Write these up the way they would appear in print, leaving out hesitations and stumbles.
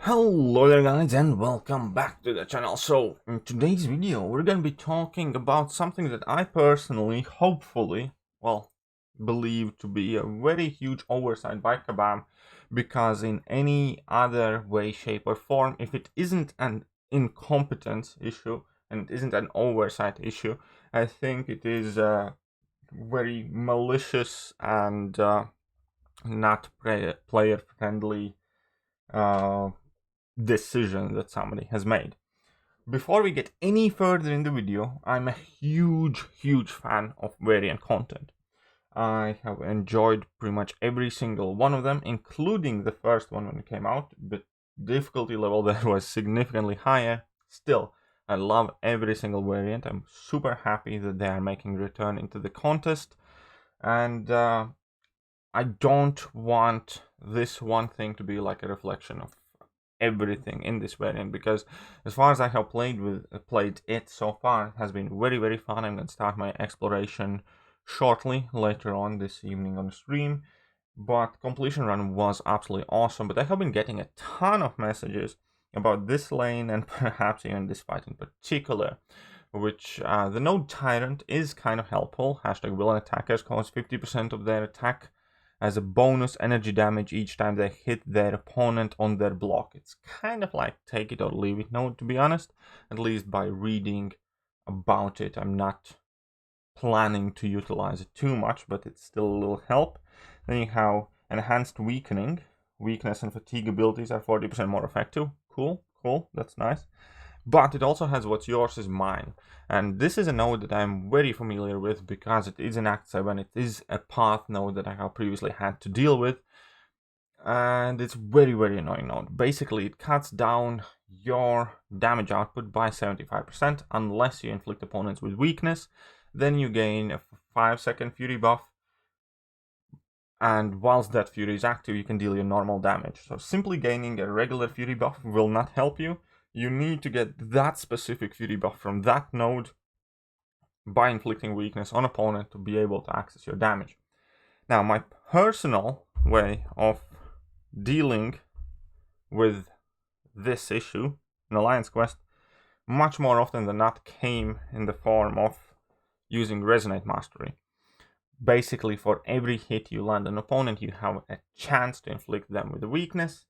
Hello there guys and welcome back to the channel. So in today's video we're going to be talking about something that I personally, hopefully, believe to be a very huge oversight by KABAM, because in any other way, shape or form, if it isn't an incompetence issue and it isn't an oversight issue, I think it is a very malicious and not player friendly decision that somebody has made. Before we get any further in the video, I'm a huge fan of variant content. I have enjoyed pretty much every single one of them, including the first one when it came out, but difficulty level there was significantly higher. Still, I love every single variant. I'm super happy that they are making return into the contest, and I don't want this one thing to be like a reflection of everything in this variant, because as far as I have played it so far, it has been very fun. I'm going to start my exploration shortly later on this evening on the stream, but completion run was absolutely awesome. But I have been getting a ton of messages about this lane and perhaps even this fight in particular, which the node tyrant is kind of helpful. Hashtag villain attackers cause 50% of their attack as a bonus energy damage each time they hit their opponent on their block. It's kind of like take it or leave it node, to be honest, at least by reading about it. I'm not planning to utilize it too much, but it's still a little help. Then you have enhanced weakening. Weakness and fatigue abilities are 40% more effective. Cool, that's nice. But it also has what's yours is mine. And this is a node that I'm very familiar with because it is an Act 7. It is a path node that I have previously had to deal with. And it's very annoying node. Basically, it cuts down your damage output by 75% unless you inflict opponents with weakness. Then you gain a 5-second fury buff. And whilst that fury is active, you can deal your normal damage. So simply gaining a regular fury buff will not help you. You need to get that specific fury buff from that node by inflicting weakness on opponent to be able to access your damage. Now, my personal way of dealing with this issue in Alliance Quest much more often than not came in the form of using Resonate Mastery. Basically, for every hit you land an opponent, you have a chance to inflict them with a weakness,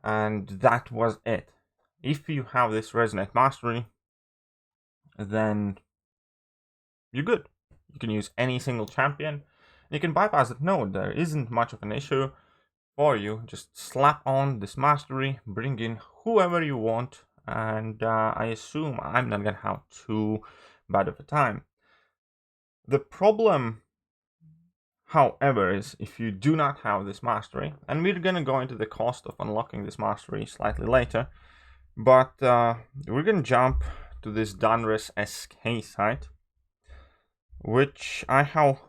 and that was it. If you have this Resonate Mastery, then you're good. You can use any single champion. You can bypass that node. There isn't much of an issue for you. Just slap on this Mastery, bring in whoever you want, and I assume I'm not going to have too bad of a time. The problem, however, is if you do not have this Mastery, and we're going to go into the cost of unlocking this Mastery slightly later, but we're going to jump to this Donruss SK site, which I have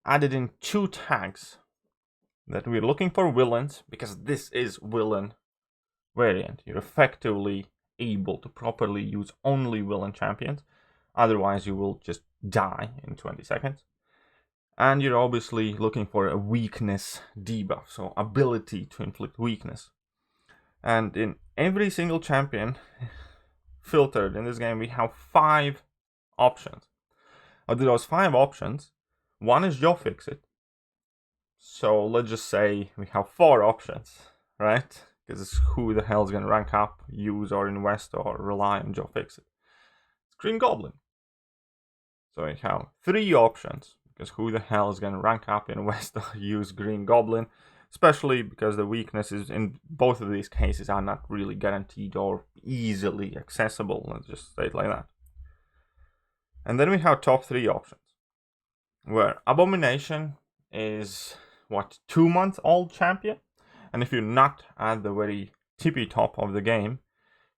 added in 2 tags that we're looking for villains, because this is villain variant. You're effectively able to properly use only villain champions, otherwise you will just die in 20 seconds. And you're obviously looking for a weakness debuff, so ability to inflict weakness. And in every single champion filtered in this game, we have 5 options. Of those 5 options, one is Joe Fixit. So let's just say we have 4 options, right? Because who the hell is going to rank up, use or invest or rely on Joe Fixit? It's Green Goblin. So we have 3 options, because who the hell is going to rank up, invest or use Green Goblin? Especially because the weaknesses in both of these cases are not really guaranteed or easily accessible. Let's just say it like that. And then we have top 3 options, where Abomination is 2-month-old champion, and if you're not at the very tippy top of the game,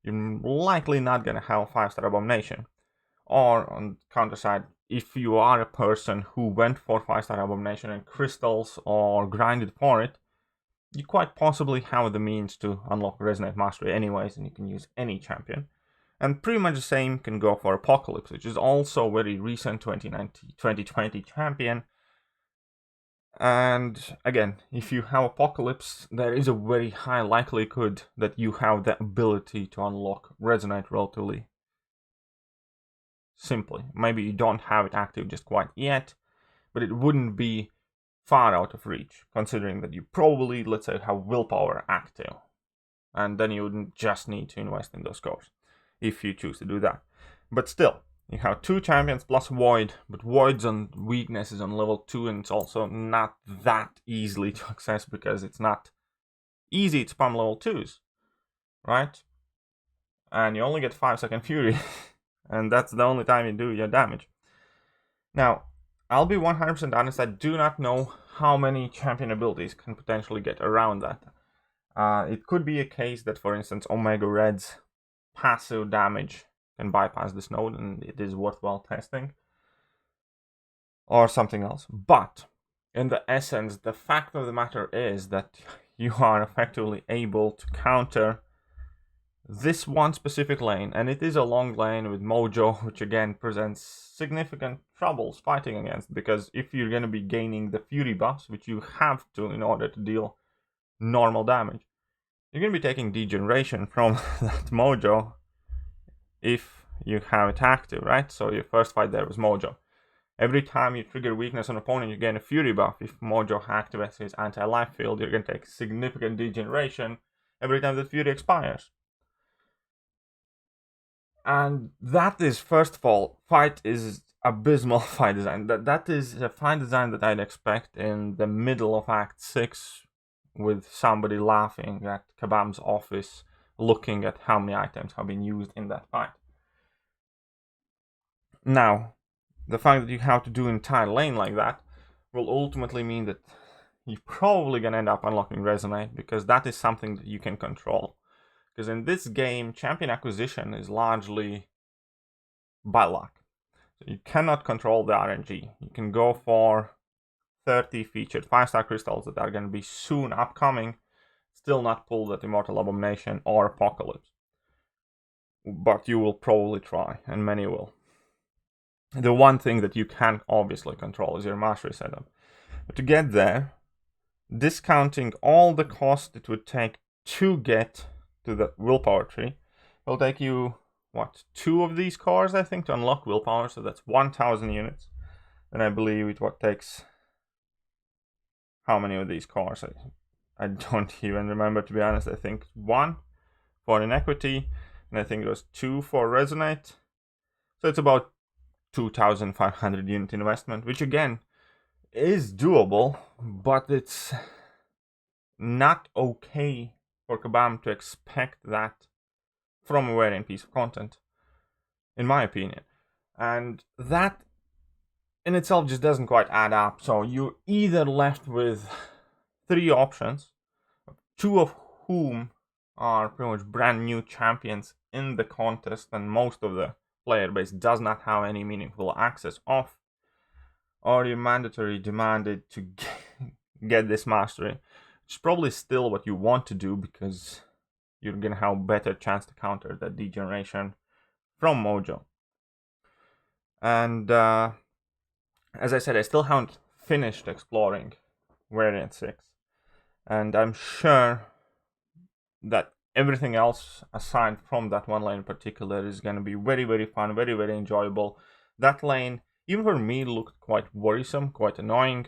you're likely not gonna have 5-star Abomination. Or on the counter side, if you are a person who went for 5-star Abomination and crystals or grinded for it, you quite possibly have the means to unlock Resonate Mastery anyways, and you can use any champion. And pretty much the same can go for Apocalypse, which is also very recent 2020 champion. And again, if you have Apocalypse, there is a very high likelihood that you have the ability to unlock Resonate relatively simply. Maybe you don't have it active just quite yet, but it wouldn't be far out of reach, considering that you probably, let's say, have Willpower active. And then you wouldn't just need to invest in those cores, if you choose to do that. But still, you have 2 champions plus Void, but Void's on weakness is on level 2, and it's also not that easily to access because it's not easy to spam level 2s, right? And you only get 5-second Fury, and that's the only time you do your damage. Now, I'll be 100% honest, I do not know how many champion abilities can potentially get around that. It could be a case that, for instance, Omega Red's passive damage can bypass this node and it is worthwhile testing, or something else. But in the essence, the fact of the matter is that you are effectively able to counter this one specific lane, and it is a long lane with Mojo, which again presents significant troubles fighting against, because if you're going to be gaining the Fury buffs, which you have to in order to deal normal damage, you're going to be taking degeneration from that Mojo if you have it active, right? So your first fight there was Mojo. Every time you trigger weakness on an opponent, you gain a Fury buff. If Mojo activates his anti-life field, you're going to take significant degeneration every time the Fury expires. And that is, first of all, fight is abysmal fight design. That is a fight design that I'd expect in the middle of Act 6, with somebody laughing at KABAM's office, looking at how many items have been used in that fight. Now, the fact that you have to do an entire lane like that will ultimately mean that you're probably going to end up unlocking Resonate, because that is something that you can control. Because in this game, champion acquisition is largely by luck. So you cannot control the RNG. You can go for 30 featured 5-star crystals that are going to be soon upcoming, still not pull that Immortal Abomination or Apocalypse. But you will probably try, and many will. The one thing that you can obviously control is your mastery setup. But to get there, discounting all the cost it would take to get to the willpower tree, will take you, 2 of these cores, I think, to unlock willpower, so that's 1,000 units. And I believe it takes, how many of these cores? I don't even remember, to be honest. I think 1 for Inequity, and I think it was 2 for Resonate. So it's about 2,500 unit investment, which again is doable, but it's not okay for KABAM to expect that from a variant piece of content, in my opinion. And that in itself just doesn't quite add up. So you're either left with 3 options, 2 of whom are pretty much brand new champions in the contest, and most of the player base does not have any meaningful access of, or you're mandatory demanded to get this mastery, which is probably still what you want to do, because you're going to have a better chance to counter that degeneration from Mojo. And as I said, I still haven't finished exploring Variant 6, and I'm sure that everything else aside from that one lane in particular is going to be very, very fun, very, very enjoyable. That lane, even for me, looked quite worrisome, quite annoying,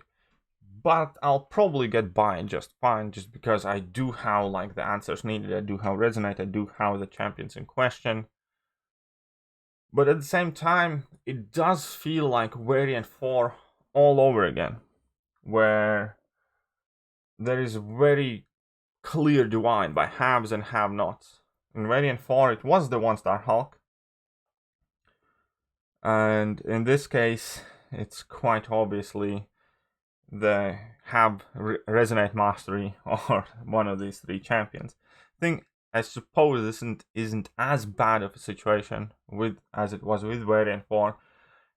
but I'll probably get by just fine, just because I do have like the answers needed, I do have Resonate, I do have the champions in question. But at the same time, it does feel like Variant 4 all over again, where there is a very clear divide by haves and have-nots. In Variant 4, it was the 1-star Hulk, and in this case, it's quite obviously the have Resonate Mastery or one of these 3 champions. I suppose this isn't as bad of a situation as it was with Variant 4.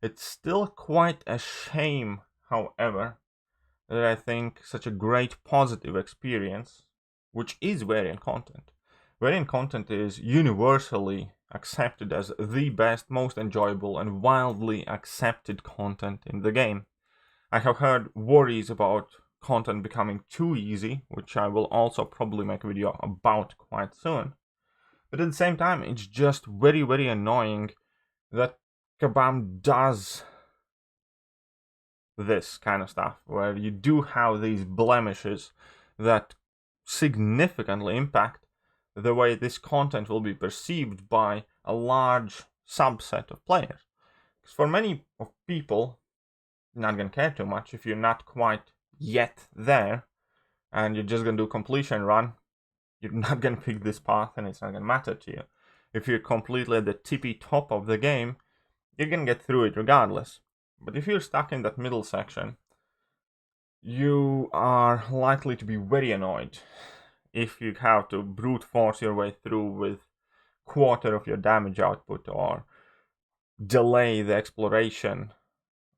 It's still quite a shame, however, that I think such a great positive experience, which is variant content. Variant content is universally accepted as the best, most enjoyable, and wildly accepted content in the game. I have heard worries about content becoming too easy, which I will also probably make a video about quite soon. But at the same time, it's just very, very annoying that KABAM does this kind of stuff, where you do have these blemishes that significantly impact the way this content will be perceived by a large subset of players. Because for many of people, you're not going to care too much if you're not quite yet there and you're just going to do completion run. You're not going to pick this path and it's not going to matter to you. If you're completely at the tippy top of the game, you're going to get through it regardless. But if you're stuck in that middle section, you are likely to be very annoyed if you have to brute force your way through with quarter of your damage output, or delay the exploration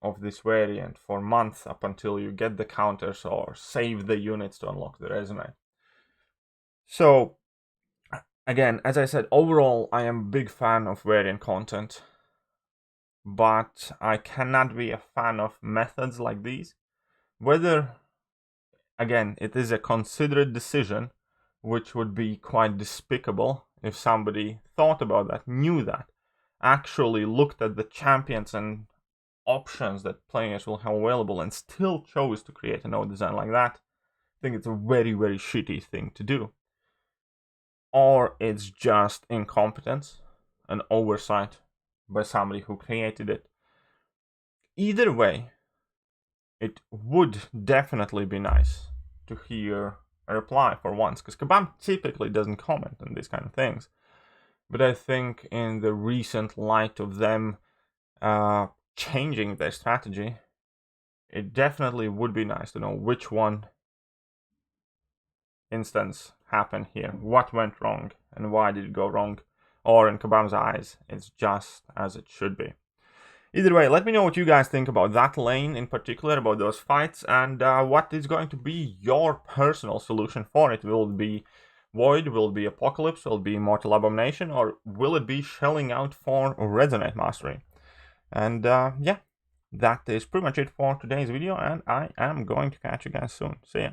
of this variant for months up until you get the counters or save the units to unlock the resume. So again, as I said, overall I am a big fan of variant content, but I cannot be a fan of methods like these. Whether, again, it is a considered decision, which would be quite despicable if somebody thought about that, knew that, actually looked at the champions and options that players will have available and still chose to create a node design like that. I think it's a very, very shitty thing to do. Or it's just incompetence, an oversight by somebody who created it. Either way, it would definitely be nice to hear a reply for once, because KABAM typically doesn't comment on these kind of things. But I think in the recent light of them changing their strategy, it definitely would be nice to know which one instance happened here, what went wrong, and why did it go wrong, or in KABAM's eyes, it's just as it should be. Either way, let me know what you guys think about that lane in particular, about those fights, and what is going to be your personal solution for it. Will it be Void, will it be Apocalypse, will it be Immortal Abomination, or will it be shelling out for Resonate Mastery? And yeah, that is pretty much it for today's video, and I am going to catch you guys soon. See ya.